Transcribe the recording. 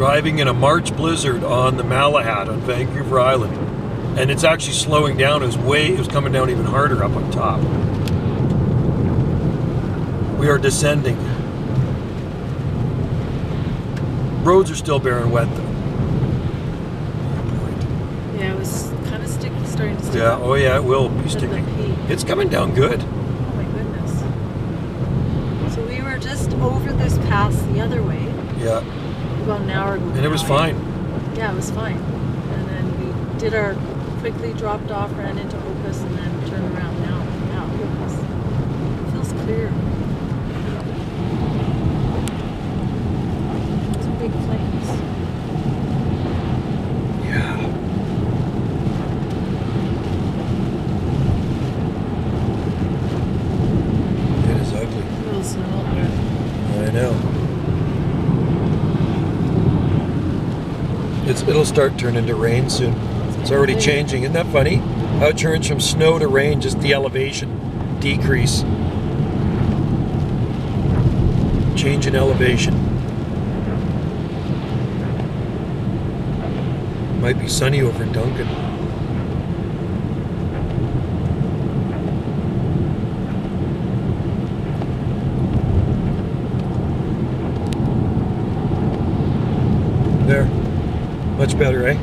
Driving in a March blizzard on the Malahat on Vancouver Island. And it's actually slowing down. It was coming down even harder up on top. We are descending. Roads are still bare and wet though. Yeah, it was kind of sticky, starting to stick. Yeah, oh yeah, it will be sticky. It's coming down good. Oh my goodness. So we were just over this pass the other way. Yeah. About an hour ago. And it was fine. Yeah, it was fine. And then we did our, quickly dropped off, ran into Opus, and then turned around now. Now, Opus. It feels clear. Some big flames. Yeah. It is ugly. A little snow out there. I know. It'll start turning into rain soon. It's already changing. Isn't that funny? How it turns from snow to rain, just the elevation decrease. Change in elevation. Might be sunny over in Duncan. There. Much better, eh?